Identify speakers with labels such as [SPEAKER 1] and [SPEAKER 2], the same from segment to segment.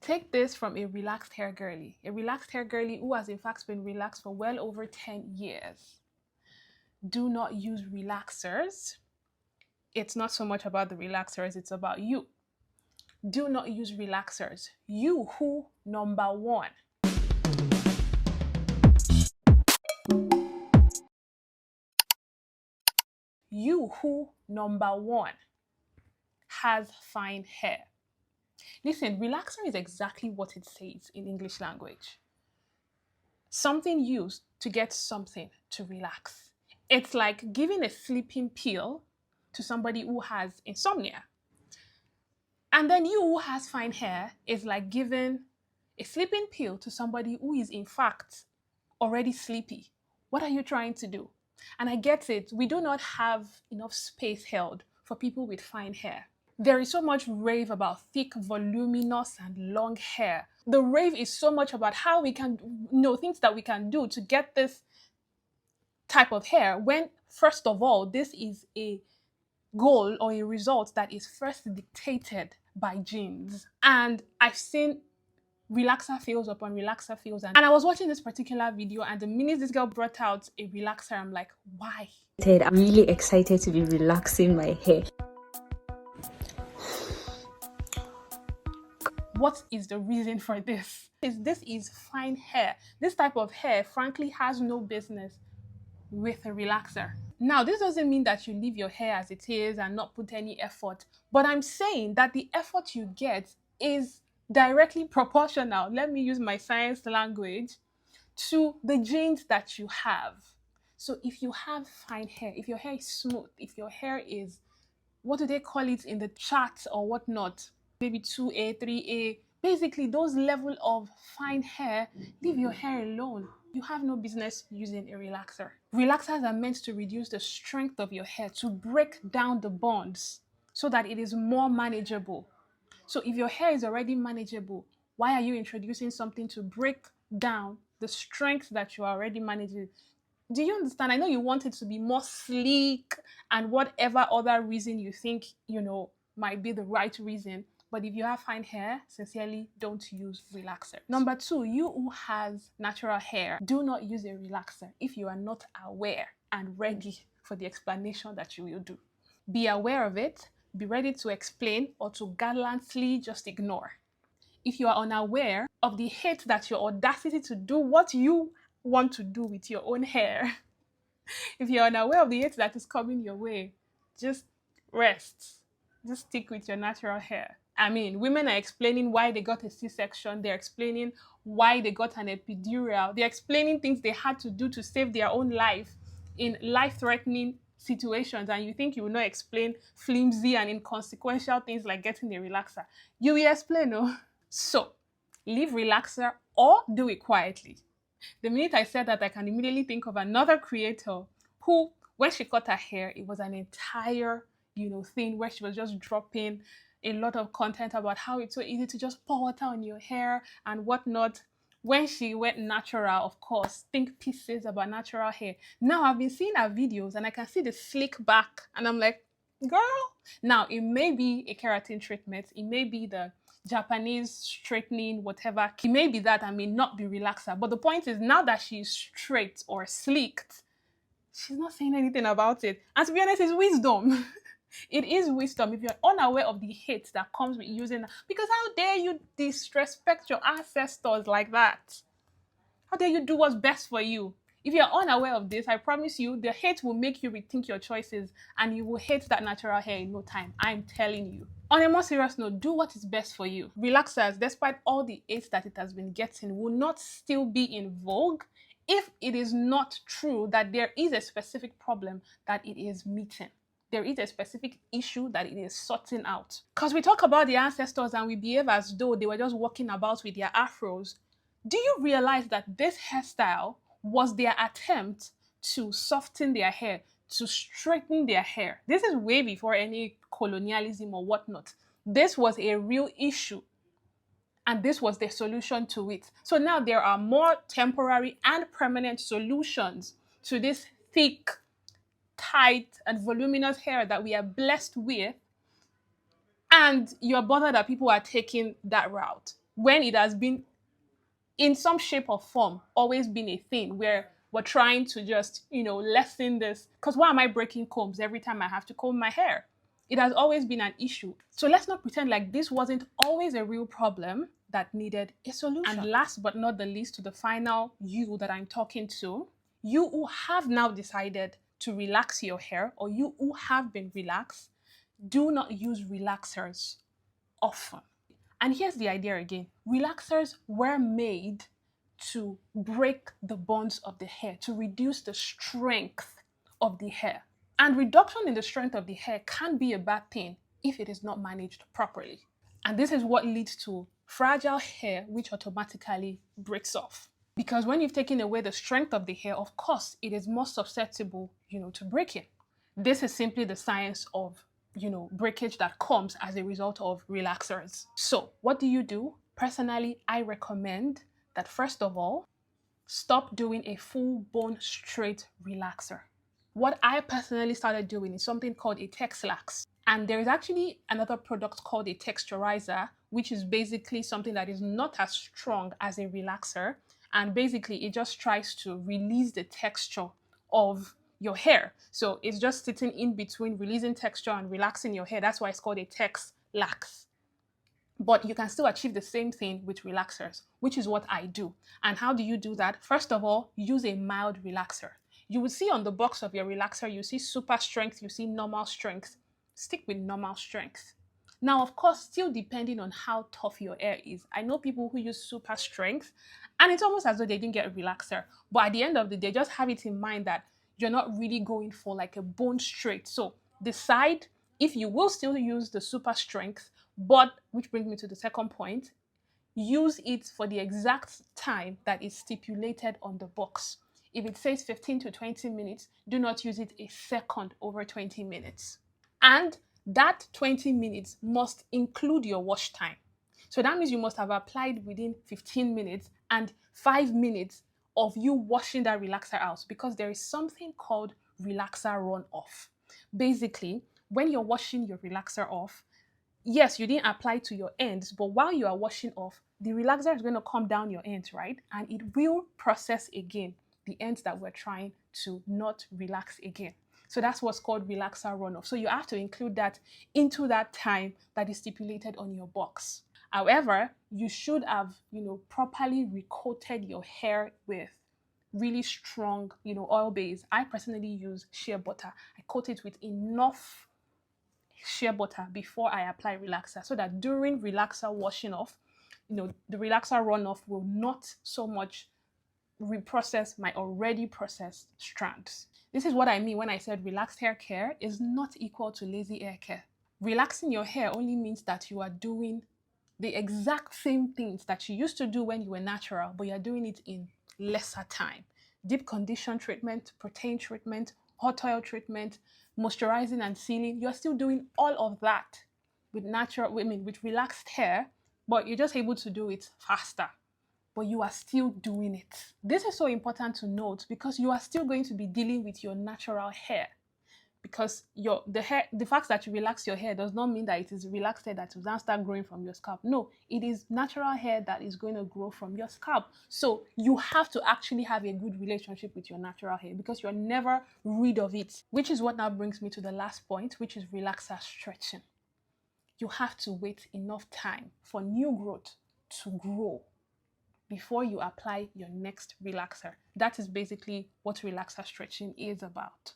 [SPEAKER 1] Take this from a relaxed hair girly. A relaxed hair girly who has in fact been relaxed for well over 10 years. Do not use relaxers. It's not so much about the relaxers, it's about you. Do not use relaxers. You who, number one, has fine hair. Listen, relaxer is exactly what it says in English language. Something used to get something to relax. It's like giving a sleeping pill to somebody who has insomnia. And then you who has fine hair is like giving a sleeping pill to somebody who is in fact already sleepy. What are you trying to do? And I get it, we do not have enough space held for people with fine hair. There is so much rave about thick, voluminous, and long hair. The rave is so much about how we can, things that we can do to get this type of hair when, first of all, this is a goal or a result that is first dictated by genes. And I've seen relaxer fails upon relaxer fails. And I was watching this particular video, and the minute this girl brought out a relaxer, I'm like, why?
[SPEAKER 2] I'm really excited to be relaxing my hair.
[SPEAKER 1] What is the reason for this? This is fine hair. This type of hair, frankly, has no business with a relaxer. Now, this doesn't mean that you leave your hair as it is and not put any effort, but I'm saying that the effort you get is directly proportional, let me use my science language, to the genes that you have. So if you have fine hair, if your hair is smooth, if your hair is, what do they call it in the chart or whatnot, maybe 2A, 3A, basically those level of fine hair, leave your hair alone. You have no business using a relaxer. Relaxers are meant to reduce the strength of your hair, to break down the bonds so that it is more manageable. So if your hair is already manageable, why are you introducing something to break down the strength that you are already managing? Do you understand? I know you want it to be more sleek and whatever other reason you think, might be the right reason. But if you have fine hair, sincerely, don't use relaxer. Number two, you who has natural hair, do not use a relaxer if you are not aware and ready for the explanation that you will do. Be aware of it, be ready to explain or to gallantly just ignore. If you are unaware of the hate that your audacity to do what you want to do with your own hair, if you're unaware of the hate that is coming your way, just rest. Just stick with your natural hair. I mean, women are explaining why they got a C-section. They're explaining why they got an epidural. They're explaining things they had to do to save their own life in life-threatening situations. And you think you will not explain flimsy and inconsequential things like getting a relaxer. You will explain, no? So, leave relaxer or do it quietly. The minute I said that, I can immediately think of another creator who, when she cut her hair, it was an entire, thing where she was just dropping a lot of content about how it's so easy to just pour water on your hair and whatnot. When she went natural, of course, think pieces about natural hair. Now I've been seeing her videos and I can see the slick back and I'm like, girl. Now it may be a keratin treatment. It may be the Japanese straightening, whatever. It may be that, I may not be relaxer. But the point is, now that she's straight or sleeked, she's not saying anything about it. And to be honest, it's wisdom. It is wisdom if you're unaware of the hate that comes with using that. Because how dare you disrespect your ancestors like that? How dare you do what's best for you? If you're unaware of this, I promise you, the hate will make you rethink your choices and you will hate that natural hair in no time. I'm telling you. On a more serious note, do what is best for you. Relaxers, despite all the hate that it has been getting, will not still be in vogue if it is not true that there is a specific problem that it is meeting. There is a specific issue that it is sorting out. Because we talk about the ancestors and we behave as though they were just walking about with their afros. Do you realize that this hairstyle was their attempt to soften their hair, to straighten their hair? This is way before any colonialism or whatnot. This was a real issue. And this was the solution to it. So now there are more temporary and permanent solutions to this thick, tight, and voluminous hair that we are blessed with. And you're bothered that people are taking that route. when it has been in some shape or form always been a thing where we're trying to just, lessen this. Because why am I breaking combs every time I have to comb my hair? It has always been an issue. So let's not pretend like this wasn't always a real problem that needed a solution. And last but not the least, to the final you that I'm talking to, you who have now decided to relax your hair, or you who have been relaxed, do not use relaxers often. And here's the idea again. Relaxers were made to break the bonds of the hair, to reduce the strength of the hair. And reduction in the strength of the hair can be a bad thing if it is not managed properly. And this is what leads to fragile hair, which automatically breaks off. Because when you've taken away the strength of the hair, of course, it is more susceptible, to breaking. This is simply the science of, breakage that comes as a result of relaxers. So what do you do? Personally, I recommend that first of all, stop doing a full bone straight relaxer. What I personally started doing is something called a Texlax. And there is actually another product called a texturizer, which is basically something that is not as strong as a relaxer. And basically, it just tries to release the texture of your hair. So it's just sitting in between releasing texture and relaxing your hair. That's why it's called a Texlax. But you can still achieve the same thing with relaxers, which is what I do. And how do you do that? First of all, use a mild relaxer. You will see on the box of your relaxer, you see super strength, you see normal strength. Stick with normal strength. Now, of course, still depending on how tough your hair is. I know people who use super strength, and it's almost as though they didn't get a relaxer. But at the end of the day, just have it in mind that you're not really going for like a bone straight. So decide if you will still use the super strength, but which brings me to the second point, use it for the exact time that is stipulated on the box. If it says 15 to 20 minutes, do not use it a second over 20 minutes. And that 20 minutes must include your wash time. So that means you must have applied within 15 minutes and 5 minutes of you washing that relaxer out, because there is something called relaxer runoff. Basically, when you're washing your relaxer off, yes, you didn't apply to your ends, but while you are washing off, the relaxer is going to come down your ends, right? And it will process again the ends that we're trying to not relax again. So that's what's called relaxer runoff. So you have to include that into that time that is stipulated on your box. However, you should have, properly recoated your hair with really strong, oil base. I personally use shea butter. I coat it with enough shea butter before I apply relaxer, so that during relaxer washing off, the relaxer runoff will not so much reprocess my already processed strands. This is what I mean when I said relaxed hair care is not equal to lazy hair care. Relaxing your hair only means that you are doing the exact same things that you used to do when you were natural, but you're doing it in lesser time. Deep condition treatment, protein treatment, hot oil treatment, moisturizing and sealing, you're still doing all of that with with relaxed hair, but you're just able to do it faster. But you are still doing it. This is so important to note because you are still going to be dealing with your natural hair. Because the fact that you relax your hair does not mean that it is relaxed hair that will now start growing from your scalp. No, it is natural hair that is going to grow from your scalp. So you have to actually have a good relationship with your natural hair because you're never rid of it. Which is what now brings me to the last point, which is relaxer stretching. You have to wait enough time for new growth to grow before you apply your next relaxer. That is basically what relaxer stretching is about.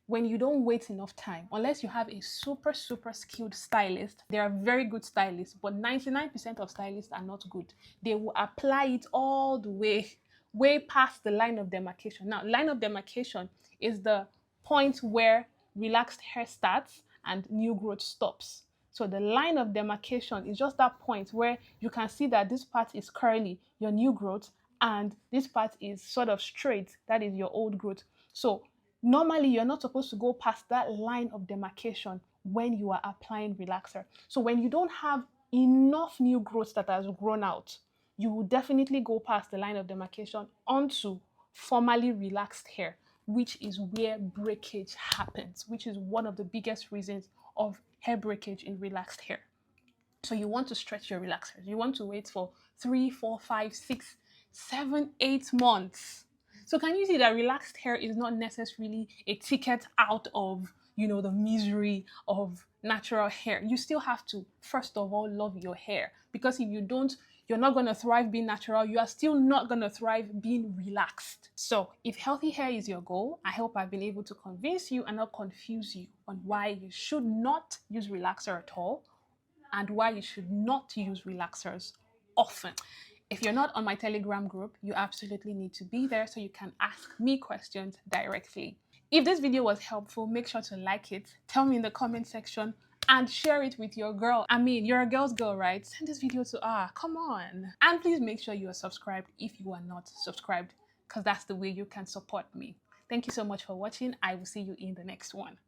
[SPEAKER 1] When you don't wait enough time, unless you have a super skilled stylist, there are very good stylists, but 99% of stylists are not good. They will apply it all the way past the line of demarcation. Now, line of demarcation is the point where relaxed hair starts and new growth stops. So the line of demarcation is just that point where you can see that this part is curly, your new growth, and this part is sort of straight, that is your old growth. So normally, you're not supposed to go past that line of demarcation when you are applying relaxer. So when you don't have enough new growth that has grown out, you will definitely go past the line of demarcation onto formally relaxed hair, which is where breakage happens, which is one of the biggest reasons of hair breakage in relaxed hair. So you want to stretch your relaxers. You want to wait for 3, 4, 5, 6, 7, 8 months. So can you see that relaxed hair is not necessarily a ticket out of, the misery of natural hair? You still have to, first of all, love your hair. Because if you don't, you're not going to thrive being natural. You are still not going to thrive being relaxed. So if healthy hair is your goal, I hope I've been able to convince you and not confuse you on why you should not use relaxer at all and why you should not use relaxers often. If you're not on my Telegram group, you absolutely need to be there so you can ask me questions directly. If this video was helpful, make sure to like it, tell me in the comment section, and share it with your girl. I mean, you're a girl's girl, right? Send this video to her. Come on. And please make sure you are subscribed if you are not subscribed, because that's the way you can support me. Thank you so much for watching. I will see you in the next one.